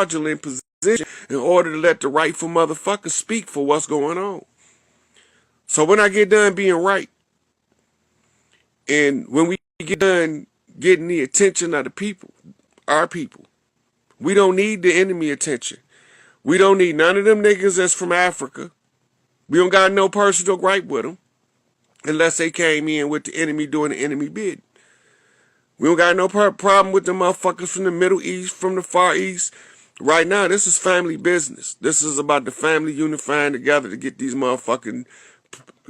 fraudulent position in order to let the rightful motherfuckers speak for what's going on. So when I get done being right, and when we get done getting the attention of the people, our people, we don't need the enemy attention. We don't need none of them niggas that's from Africa. We don't got no personal gripe with them unless they came in with the enemy doing the enemy bid. We don't got no problem with the motherfuckers from the Middle East, from the Far East. Right now, this is family business. This is about the family unifying together to get these motherfucking,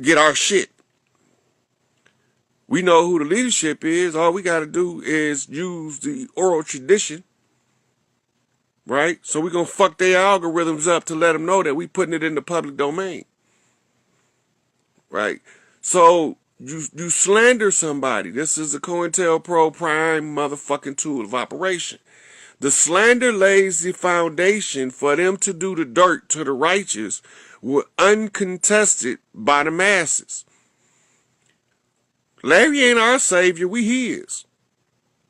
get our shit. We know who the leadership is. All we got to do is use the oral tradition, right? So we're going to fuck their algorithms up to let them know that we putting it in the public domain, right? So you slander somebody. This is a COINTELPRO prime motherfucking tool of operation. The slander lays the foundation for them to do the dirt to the righteous, uncontested by the masses. Larry ain't our savior, we his.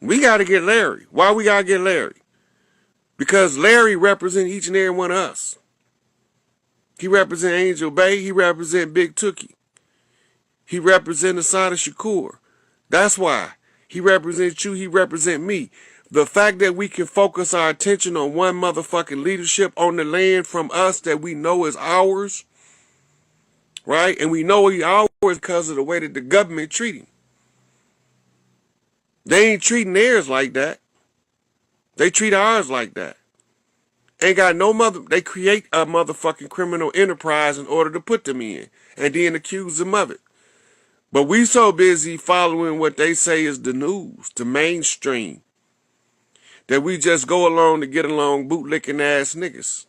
We got to get Larry. Why we got to get Larry? Because Larry represents each and every one of us. He represents Angel Bay, he represents Big Tookie. He represents Asada Shakur. That's why. He represents you, he represents me. The fact that we can focus our attention on one motherfucking leadership on the land from us that we know is ours, right? And we know he ours because of the way that the government treat him. They ain't treating theirs like that. They treat ours like that. Ain't got no they create a motherfucking criminal enterprise in order to put them in and then accuse them of it. But we so busy following what they say is the news, the mainstream, that we just go along to get along bootlicking ass niggas.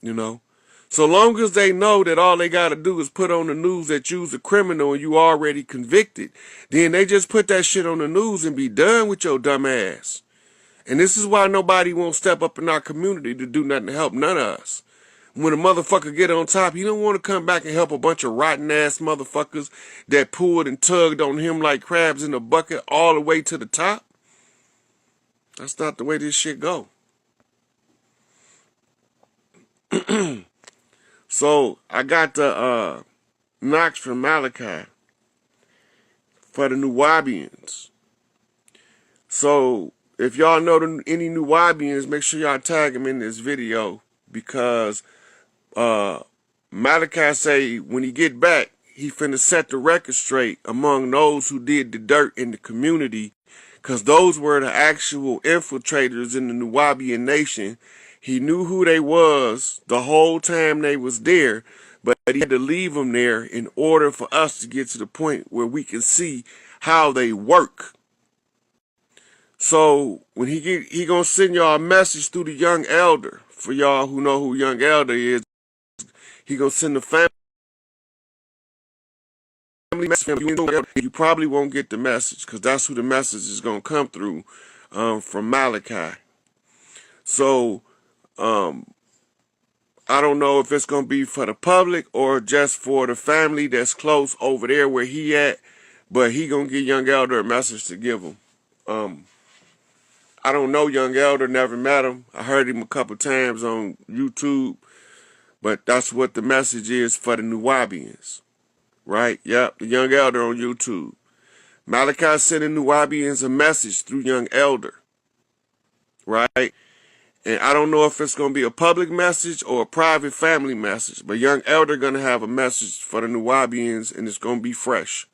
You know? So long as they know that all they got to do is put on the news that you's a criminal and you already convicted, then they just put that shit on the news and be done with your dumb ass. And this is why nobody won't step up in our community to do nothing to help none of us. When a motherfucker get on top, he don't want to come back and help a bunch of rotten ass motherfuckers that pulled and tugged on him like crabs in a bucket all the way to the top. That's not the way this shit go. So I got the Knox from Malachi for the Nuwaubians. So if y'all know any Nuwaubians, make sure y'all tag them in this video, because Malachi say when he get back, he finna set the record straight among those who did the dirt in the community, because those were the actual infiltrators in the Nuwaubian nation. He knew who they was the whole time they was there, but he had to leave them there in order for us to get to the point where we can see how they work. So when he gonna send y'all a message through the young elder. For y'all who know who young elder is, he gonna send the family message. You probably won't get the message, because that's who the message is gonna come through, from Malachi. So I don't know if it's going to be for the public or just for the family that's close over there where he at, but he going to give Young Elder a message to give him. I don't know Young Elder, never met him. I heard him a couple times on YouTube, but that's what the message is for the Nuwaubians, right? Yep, the Young Elder on YouTube. Malachi sending Nuwaubians a message through Young Elder, right? And I don't know if it's going to be a public message or a private family message, but Young Elder going to have a message for the Nuwaubians, and it's going to be fresh.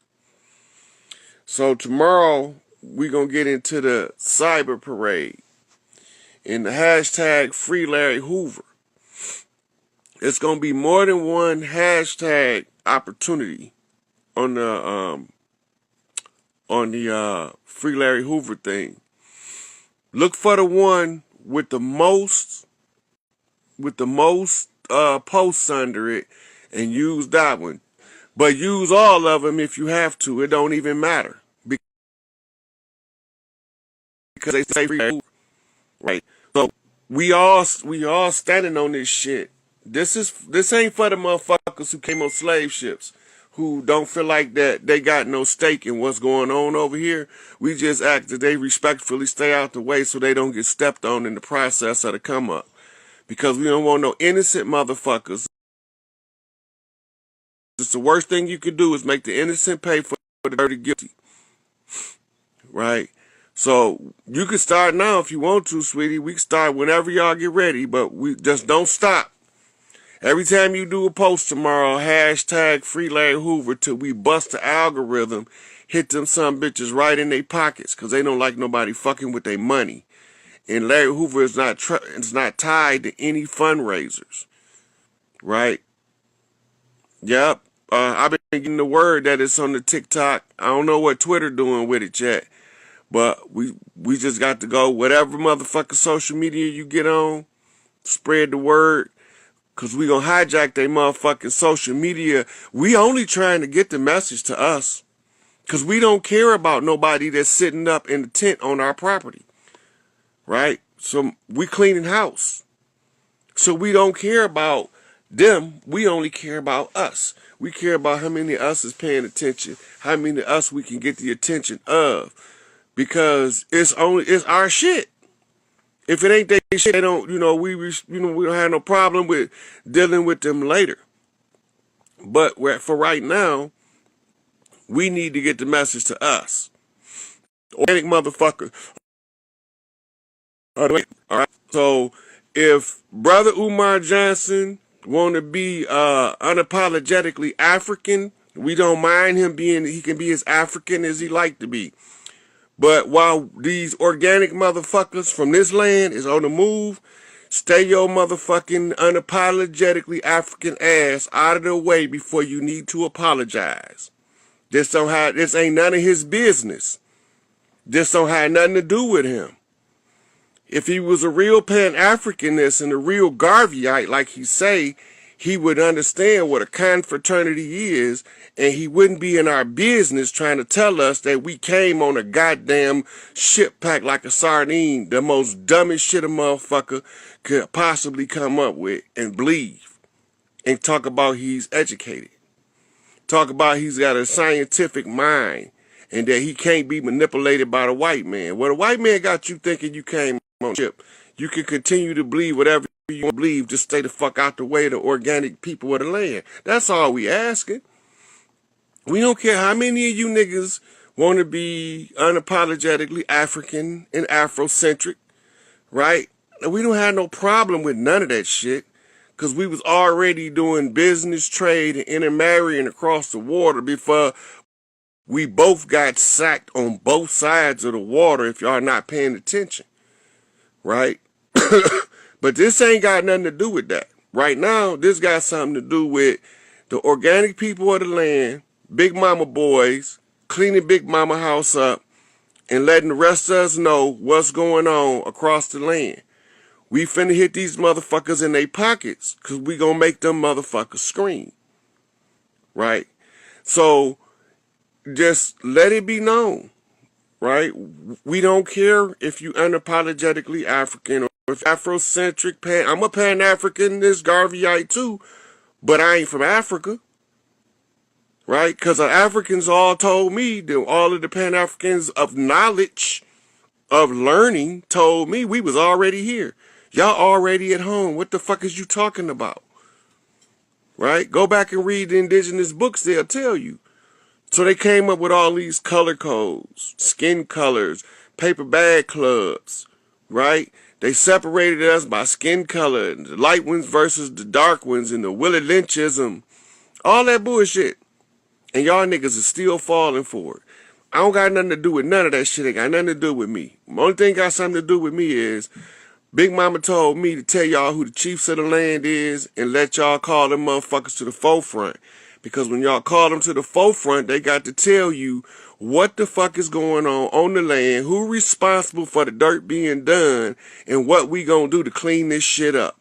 So tomorrow, we're going to get into the cyber parade and the hashtag Free Larry Hoover. It's going to be more than one hashtag opportunity on the Free Larry Hoover thing. Look for the one with the most posts under it, and use that one. But use all of them if you have to. It don't even matter, because they say free, right? So we all standing on this shit. This ain't for the motherfuckers who came on slave ships, who don't feel like that they got no stake in what's going on over here. We just ask that they respectfully stay out the way so they don't get stepped on in the process of the come up. Because we don't want no innocent motherfuckers. It's the worst thing you could do is make the innocent pay for the dirty guilty. Right? So you can start now if you want to, sweetie. We can start whenever y'all get ready, but we just don't stop. Every time you do a post tomorrow, hashtag Free Larry Hoover till we bust the algorithm, hit them some bitches right in their pockets because they don't like nobody fucking with their money. And Larry Hoover is not tied to any fundraisers, right? Yep. I've been getting the word that it's on the TikTok. I don't know what Twitter doing with it yet, but we just got to go whatever motherfucking social media you get on, spread the word. Because we going to hijack their motherfucking social media. We only trying to get the message to us. Because we don't care about nobody that's sitting up in the tent on our property. Right? So we cleaning house. So we don't care about them. We only care about us. We care about how many of us is paying attention. How many of us we can get the attention of. Because it's our shit. If it ain't their shit, they don't, we don't have no problem with dealing with them later. But for right now, we need to get the message to us. Organic motherfucker. All right. So if Brother Umar Johnson want to be unapologetically African, we don't mind him he can be as African as he like to be. But while these organic motherfuckers from this land is on the move, stay your motherfucking unapologetically African ass out of the way before you need to apologize. This ain't none of his business. This don't have nothing to do with him. If he was a real Pan-Africanist and a real Garveyite, like he say, he would understand what a confraternity is, and he wouldn't be in our business trying to tell us that we came on a goddamn ship packed like a sardine, the most dumbest shit a motherfucker could possibly come up with and believe, and talk about he's educated. Talk about he's got a scientific mind, and that he can't be manipulated by the white man. Well, the white man got you thinking you came on a ship. You can continue to believe whatever you believe, just stay the fuck out the way of the organic people of the land. That's all we asking. We don't care how many of you niggas want to be unapologetically African and Afrocentric, right? We don't have no problem with none of that shit because we was already doing business, trade, and intermarrying across the water before we both got sacked on both sides of the water if y'all not paying attention, right? But this ain't got nothing to do with that. Right now, this got something to do with the organic people of the land, Big Mama boys, cleaning Big Mama house up, and letting the rest of us know what's going on across the land. We finna hit these motherfuckers in their pockets, because we gonna make them motherfuckers scream. Right? So, just let it be known. Right? We don't care if you unapologetically African or if Afrocentric, I'm a Pan-Africanist Garveyite too, but I ain't from Africa. Right? Because the Africans all told me, all of the Pan-Africans of knowledge, of learning, told me we was already here. Y'all already at home. What the fuck is you talking about? Right? Go back and read the indigenous books, they'll tell you. So they came up with all these color codes, skin colors, paper bag clubs, right? They separated us by skin color, the light ones versus the dark ones, and the Willie Lynchism, all that bullshit. And y'all niggas is still falling for it. I don't got nothing to do with none of that shit. It got nothing to do with me. The only thing got something to do with me is Big Mama told me to tell y'all who the chiefs of the land is and let y'all call them motherfuckers to the forefront. Because when y'all call them to the forefront, they got to tell you what the fuck is going on the land, who responsible for the dirt being done, and what we gonna do to clean this shit up.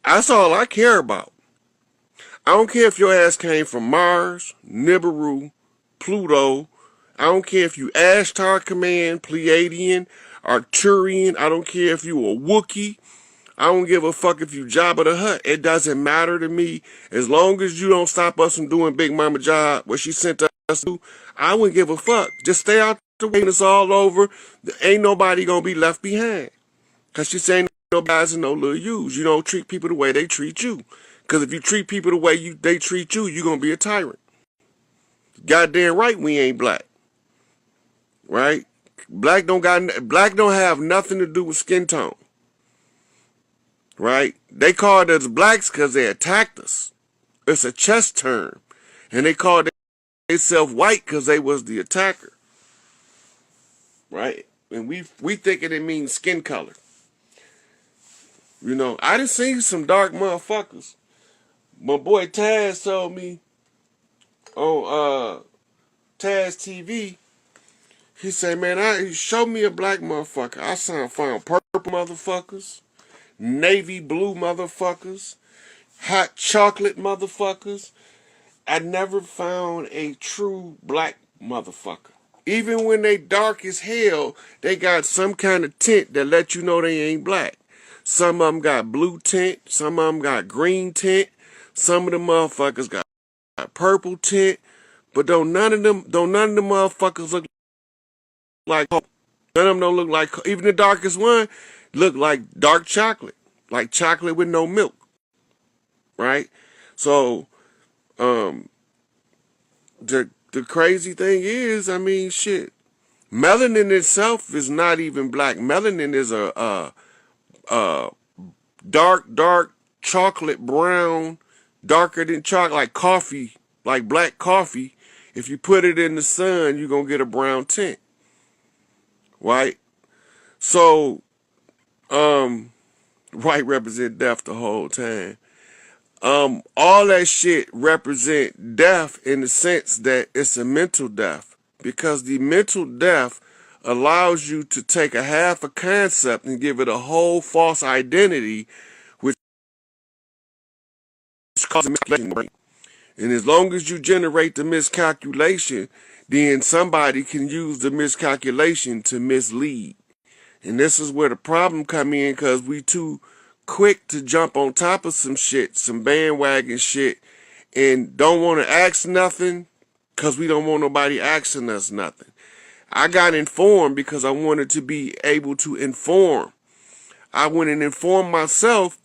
That's all I care about. I don't care if your ass came from Mars, Nibiru, Pluto. I don't care if you Ashtar Command, Pleiadian, Arcturian. I don't care if you a Wookiee. I don't give a fuck if you Jabba the Hutt. It doesn't matter to me. As long as you don't stop us from doing Big Mama job, what she sent us to, I wouldn't give a fuck. Just stay out the way and it's all over. Ain't nobody gonna be left behind. Cause she saying no guys and no little yous. You don't treat people the way they treat you. Cause if you treat people the way they treat you, you're gonna be a tyrant. Goddamn right we ain't black. Right? Black don't have nothing to do with skin tone. Right? They called us blacks because they attacked us. It's a chess term. And they called themselves white because they was the attacker. Right? And we thinking it means skin color. You know, I done seen some dark motherfuckers. My boy Taz told me on Taz TV, he said, man, he showed me a black motherfucker. I found purple motherfuckers, navy blue motherfuckers, hot chocolate motherfuckers. I never found a true black motherfucker. Even when they dark as hell, they got some kind of tint that let you know they ain't black. Some of them got blue tint, some of them got green tint, some of the motherfuckers got purple tint, but none of them motherfuckers look like none of them don't look like, even the darkest one look like dark chocolate, like chocolate with no milk, right? So the crazy thing is, I mean, shit, melanin itself is not even black. Melanin is a dark chocolate brown, darker than chocolate, like coffee, like black coffee. If you put it in the sun, you're gonna get a brown tint, right? So white represent death the whole time. All that shit represent death in the sense that it's a mental death, because the mental death allows you to take a half a concept and give it a whole false identity, which causes miscalculation. And as long as you generate the miscalculation, then somebody can use the miscalculation to mislead. And this is where the problem come in, because we too quick to jump on top of some shit, some bandwagon shit, and don't want to ask nothing because we don't want nobody asking us nothing. I got informed because I wanted to be able to inform. I went and informed myself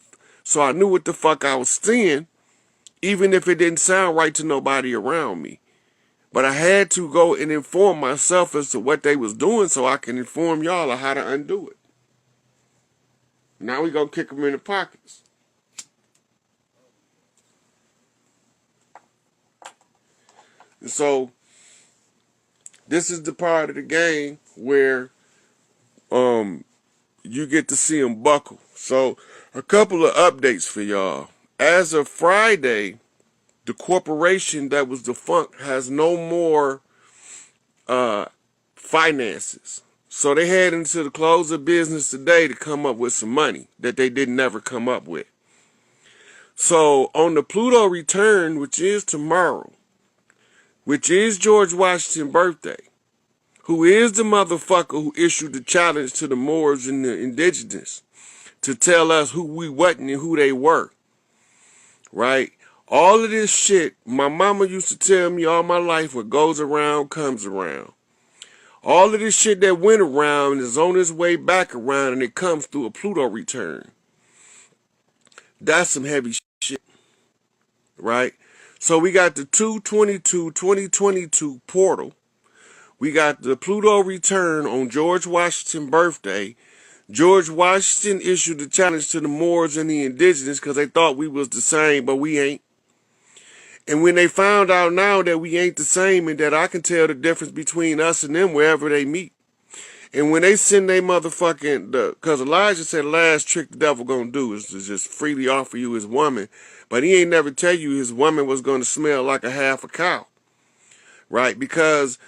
so I knew what the fuck I was seeing, even if it didn't sound right to nobody around me. But I had to go and inform myself as to what they was doing so I can inform y'all of how to undo it. Now we gonna kick them in the pockets. And so this is the part of the game where you get to see them buckle. So a couple of updates for y'all. As of Friday, the corporation that was defunct has no more finances. So they head into the close of business today to come up with some money that they didn't never come up with. So on the Pluto return, which is tomorrow, which is George Washington's birthday, who is the motherfucker who issued the challenge to the Moors and the Indigenous to tell us who we wasn't and who they were, right? All of this shit, my mama used to tell me all my life, what goes around comes around. All of this shit that went around is on its way back around, and it comes through a Pluto return. That's some heavy shit, right? So we got the 2/22/2022 portal. We got the Pluto return on George Washington's birthday. George Washington issued the challenge to the Moors and the Indigenous because they thought we was the same, but we ain't. And when they found out now that we ain't the same and that I can tell the difference between us and them wherever they meet. And when they send they motherfucking, because Elijah said the last trick the devil gonna do is to just freely offer you his woman. But he ain't never tell you his woman was gonna smell like a half a cow. Right? Because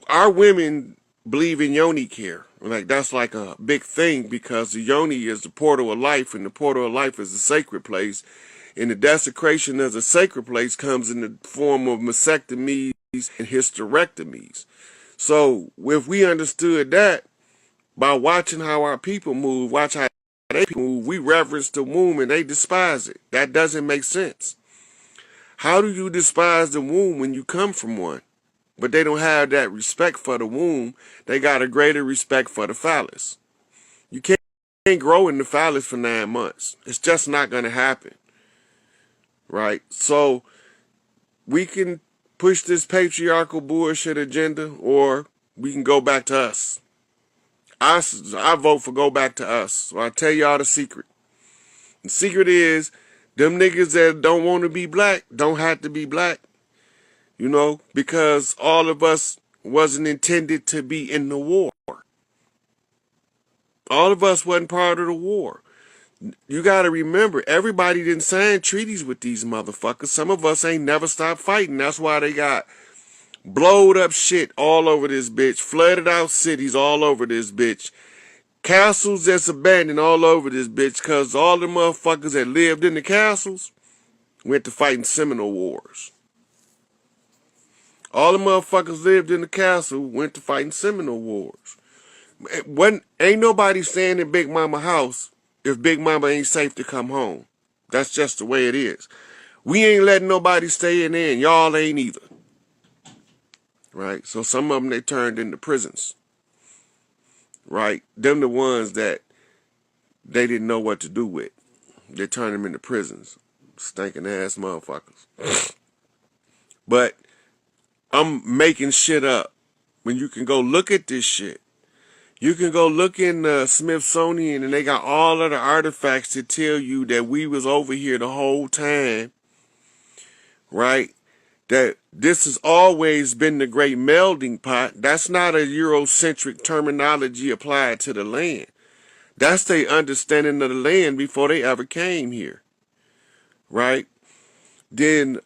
our women believe in yoni care. Like that's like a big thing, because the yoni is the portal of life, and the portal of life is a sacred place. And the desecration of the sacred place comes in the form of mastectomies and hysterectomies. So if we understood that by watching how our people move, watch how they people, we reverence the womb and they despise it. That doesn't make sense. How do you despise the womb when you come from one? But they don't have that respect for the womb. They got a greater respect for the phallus. You can't grow in the phallus for 9 months. It's just not going to happen. Right? So we can push this patriarchal bullshit agenda, or we can go back to us. I vote for go back to us. So I tell y'all the secret. The secret is them niggas that don't want to be black don't have to be black. You know, because all of us wasn't intended to be in the war. All of us wasn't part of the war. You got to remember, everybody didn't sign treaties with these motherfuckers. Some of us ain't never stopped fighting. That's why they got blowed up shit all over this bitch, flooded out cities all over this bitch, castles that's abandoned all over this bitch, because all the motherfuckers that lived in the castles went to fighting Seminole Wars. All the motherfuckers lived in the castle went to fighting Seminole Wars. Ain't nobody staying in Big Mama house if Big Mama ain't safe to come home. That's just the way it is. We ain't letting nobody stay in there, and y'all ain't either. Right? So some of them, they turned into prisons. Right? Them the ones that they didn't know what to do with. They turned them into prisons. Stinking ass motherfuckers. But I'm making shit up. When you can go look at this shit. You can go look in the Smithsonian, and they got all of the artifacts to tell you that we was over here the whole time. Right? That this has always been the great melding pot. That's not a Eurocentric terminology applied to the land. That's their understanding of the land before they ever came here. Right? Then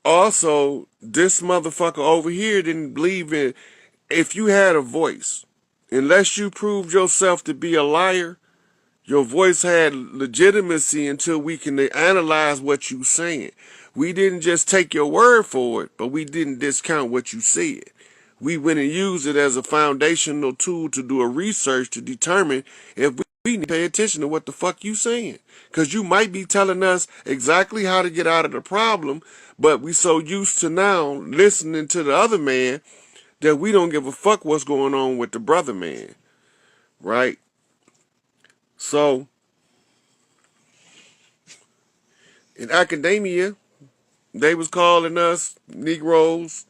also, this motherfucker over here didn't believe in, if you had a voice, unless you proved yourself to be a liar, your voice had legitimacy until we can analyze what you saying. We didn't just take your word for it, but we didn't discount what you said. We went and used it as a foundational tool to do a research to determine if we need to pay attention to what the fuck you saying. Because you might be telling us exactly how to get out of the problem, but we so used to now listening to the other man that we don't give a fuck what's going on with the brother man. Right? So, in academia, they was calling us Negroes,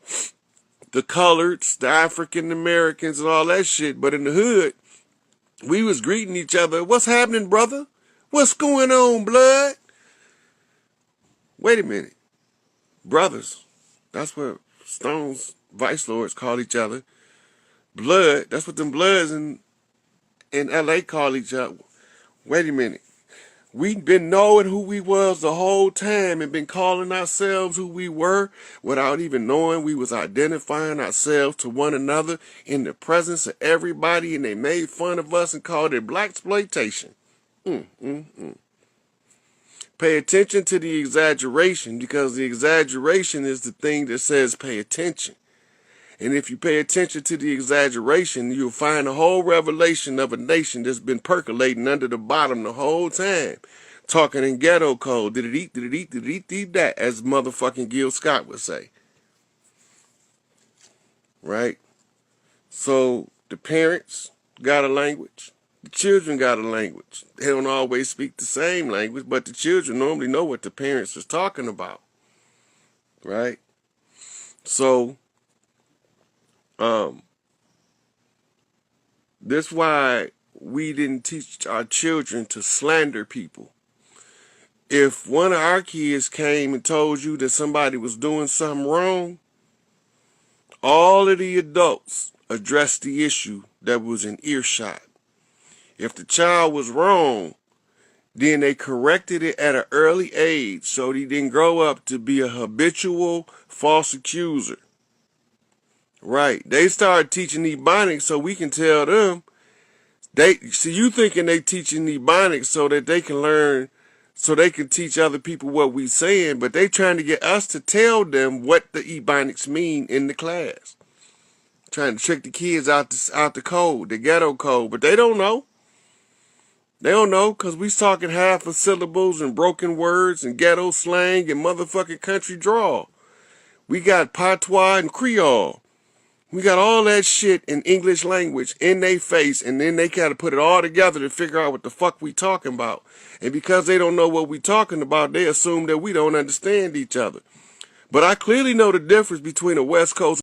the coloreds, the African Americans, and all that shit. But in the hood, we was greeting each other. What's happening, brother? What's going on, blood? Wait a minute. Brothers. That's what Stone's vice lords call each other. Blood. That's what them bloods in L.A. call each other. Wait a minute. We'd been knowing who we was the whole time and been calling ourselves who we were without even knowing we was identifying ourselves to one another in the presence of everybody, and they made fun of us and called it blaxploitation. Pay attention to the exaggeration, because the exaggeration is the thing that says pay attention. And if you pay attention to the exaggeration, you'll find a whole revelation of a nation that's been percolating under the bottom the whole time. Talking in ghetto code, did it eat, that, as motherfucking Gil Scott would say. Right? So, the parents got a language. The children got a language. They don't always speak the same language, but the children normally know what the parents is talking about. Right? So, that's why we didn't teach our children to slander people. If one of our kids came and told you that somebody was doing something wrong, all of the adults addressed the issue that was in earshot. If the child was wrong, then they corrected it at an early age so he didn't grow up to be a habitual false accuser. Right. They started teaching Ebonics so we can tell them. You thinking they teaching Ebonics so that they can learn, so they can teach other people what we saying, but they trying to get us to tell them what the Ebonics mean in the class. Trying to trick the kids out the code, the ghetto code, but they don't know. They don't know because we talking half of syllables and broken words and ghetto slang and motherfucking country drawl. We got patois and Creole. We got all that shit in English language in their face, and then they gotta put it all together to figure out what the fuck we talking about. And because they don't know what we talking about, they assume that we don't understand each other. But I clearly know the difference between a West Coast